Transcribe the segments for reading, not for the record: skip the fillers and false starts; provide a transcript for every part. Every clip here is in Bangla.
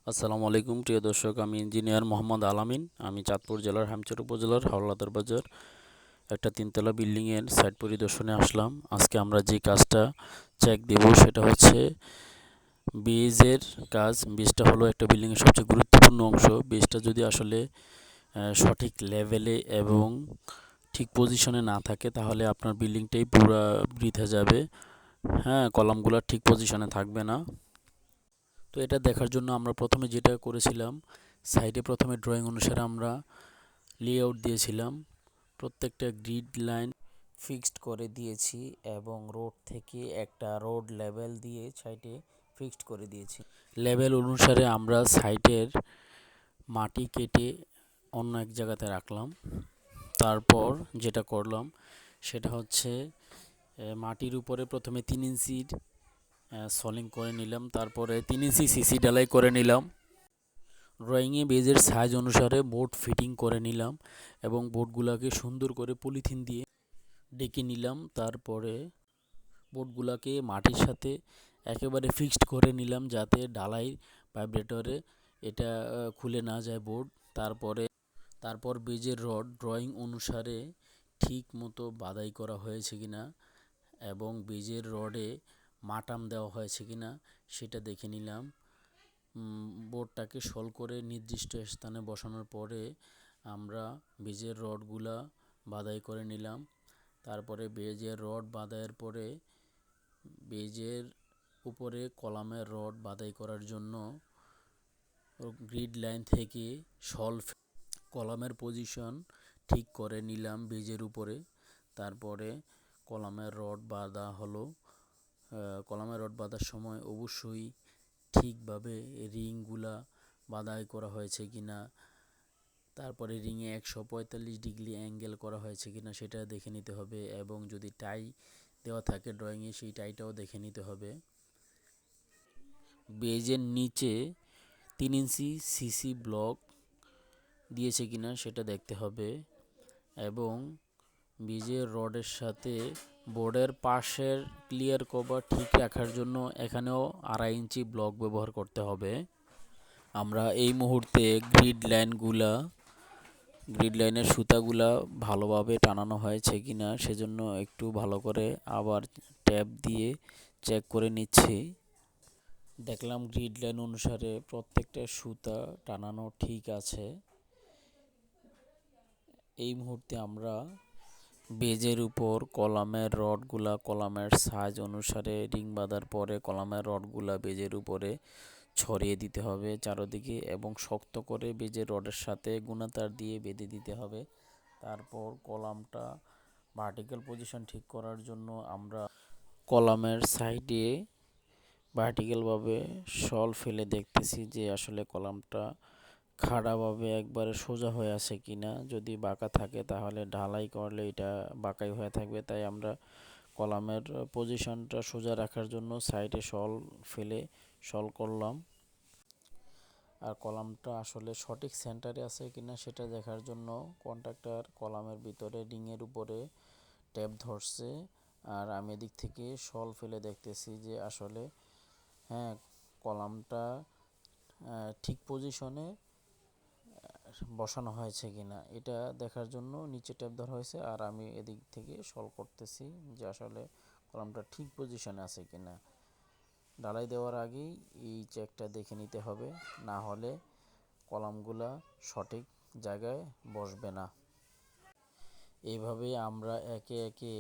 আসসালামু আলাইকুম প্রিয় দর্শক, আমি ইঞ্জিনিয়ার মোহাম্মদ আলামিন। আমি চাঁদপুর জেলার হামচর উপজেলার হাওলাদার বাজার একটা তিনতলা বিল্ডিংয়ের সাইট পরিদর্শনে আসলাম। আজকে আমরা যে কাজটা চেক দেব সেটা হচ্ছে বেজের কাজ। বেজটা হলো একটা বিল্ডিংয়ের সবচেয়ে গুরুত্বপূর্ণ অংশ। বেজটা যদি আসলে সঠিক লেভেলে এবং ঠিক পজিশনে না থাকে তাহলে আপনার বিল্ডিংটাই পুরা বৃথা যাবে। হ্যাঁ, কলামগুলো ঠিক পজিশনে থাকবে না। তো এটা দেখার জন্য আমরা প্রথমে যেটা করেছিলাম, সাইডে প্রথমে ড্রয়িং অনুসারে আমরা লেআউট দিয়েছিলাম। প্রত্যেকটা গ্রিড লাইন ফিক্সড করে দিয়েছি এবং রোড থেকে একটা রোড লেভেল দিয়ে সাইডে ফিক্সড করে দিয়েছি। লেভেল অনুসারে আমরা সাইডের মাটি কেটে অন্য এক জায়গাতে রাখলাম। তারপর যেটা করলাম সেটা হচ্ছে মাটির উপরে প্রথমে 3 ইঞ্চির সলিং করে নিলাম, তারপরে 3 ইঞ্চি সিসি ঢালাই করে নিলাম। ড্রয়িংয়ে বেজের সাইজ অনুসারে বোর্ড ফিটিং করে নিলাম এবং বোর্ডগুলোকে সুন্দর করে পলিথিন দিয়ে ডেকে নিলাম। তারপরে বোর্ডগুলোকে মাটির সাথে একেবারে ফিক্সড করে নিলাম যাতে ঢালাই ভাইব্রেটরে এটা খুলে না যায় বোর্ড। তারপর বেজের রড ড্রয়িং অনুসারে ঠিক মতো বাঁধাই করা হয়েছে কিনা এবং বেজের রডে মাটাম দেওয়া হয়েছে কিনা সেটা দেখে নিলাম। বোর্ডটাকে শল করে নির্দিষ্ট স্থানে বসানোর পরে আমরা বেজের রডগুলা বাঁধাই করে নিলাম। তারপরে বেজের রড বাঁধাইয়ের পরে বেজের উপরে কলামের রড বাঁধাই করার জন্য গ্রিড লাইন থেকে কলামের পজিশন ঠিক করে নিলাম বেজের উপরে। তারপরে কলামের রড বাঁধা হলো। কলামের রড বাঁধার সময় অবশ্যই ঠিকভাবে রিংগুলা বাঁধাই করা হয়েছে কিনা, তারপরে রিংয়ে 145 ডিগ্রি অ্যাঙ্গেল করা হয়েছে কিনা সেটা দেখে নিতে হবে এবং যদি টাই দেওয়া থাকে ড্রয়িংয়ে সেই টাইটাও দেখে নিতে হবে। বেজের নিচে 3 ইঞ্চি সিসি ব্লক দিয়েছে কিনা সেটা দেখতে হবে এবং বেজের রডের সাথে বোর্ডের পাশের ক্লিয়ার কভার ঠিক রাখার জন্য এখানেও 2.5 ইঞ্চি ব্লক ব্যবহার করতে হবে। আমরা এই মুহূর্তে গ্রিড লাইনের সুতাগুলা ভালোভাবে টানানো হয়েছে কিনা সেজন্য একটু ভালো করে আবার ট্যাপ দিয়ে চেক করে নিচ্ছি। দেখলাম গ্রিড লাইন অনুসারে প্রত্যেকটা সুতা টানানো ঠিক আছে। এই মুহূর্তে আমরা বেজের উপর কলামের সাইজ অনুসারে রিং বাঁধার পরে কলামের রডগুলা বেজের উপরে ছড়িয়ে দিতে হবে চারদিকে এবং শক্ত করে বেজের রডের সাথে গুণাতার দিয়ে বেঁধে দিতে হবে। তারপর কলামটা ভার্টিক্যাল পজিশন ঠিক করার জন্য আমরা কলামের সাইডে ভার্টিক্যালভাবে শল ফেলে দেখতেছি যে আসলে কলামটা খাড়াভাবে একবারে সোজা হয়ে আছে কিনা। যদি বাঁকা থাকে তাহলে ঢালাই করলে এটা বাঁকাই হয়ে থাকবে, তাই আমরা কলামের পজিশনটা সোজা রাখার জন্য সাইডে শল করলাম। আর কলামটা আসলে সঠিক সেন্টারে আছে কিনা সেটা দেখার জন্য কন্ট্রাক্টর কলামের ভিতরে রিংয়ের উপরে ট্যাপ ধরছে আর আমি এদিক থেকে শল ফেলে দেখতেছি যে আসলে হ্যাঁ কলামটা ঠিক পজিশনে বসানো হয়েছে কিনা এটা দেখার জন্য নিচে ট্যাপ ধরা হয়েছে আর আমি এদিক থেকে শল করতেছি যে আসলে কলামটা ঠিক পজিশনে আছে কিনা। ঢালাই দেওয়ার আগেই এই চেকটা দেখে নিতে হবে, না হলে কলামগুলা সঠিক জায়গায় বসবে না। এইভাবে আমরা একে একে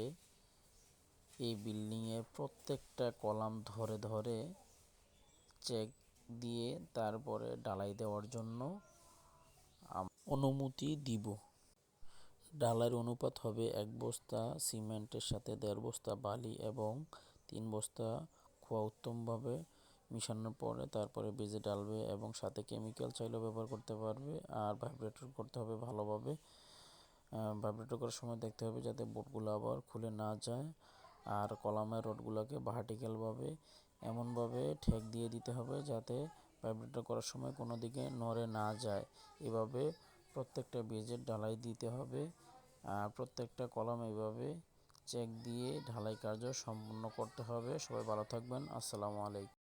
এই বিল্ডিংয়ের প্রত্যেকটা কলাম ধরে ধরে চেক দিয়ে তারপরে ঢালাই দেওয়ার জন্য অনুমতি দিব। ঢালাইয়ের অনুপাত হবে 1 বস্তা সিমেন্টের সাথে 1.5 বস্তা বালি এবং 3 বস্তা খোয়া উত্তমভাবে মিশানোর পরে তারপরে বেজে ঢালবে এবং সাথে কেমিক্যাল চাইলেও ব্যবহার করতে পারবে। আর ভাইব্রেটর করতে হবে ভালোভাবে। ভাইব্রেটর করার সময় দেখতে হবে যাতে বোর্ডগুলো আবার খুলে না যায়। আর কলামের রডগুলোকে ভার্টিক্যালভাবে এমনভাবে ঠেক দিয়ে দিতে হবে যাতে ভাইব্রেটর করার সময় কোনো দিকে নড়ে না যায়। এভাবে প্রত্যেকটা বেজের ঢালাই দিতে হবে আর প্রত্যেকটা কলাম এভাবে চেক দিয়ে ঢালাই কার্য সম্পূর্ণ করতে হবে। সবাই ভালো থাকবেন। আসসালামু আলাইকুম।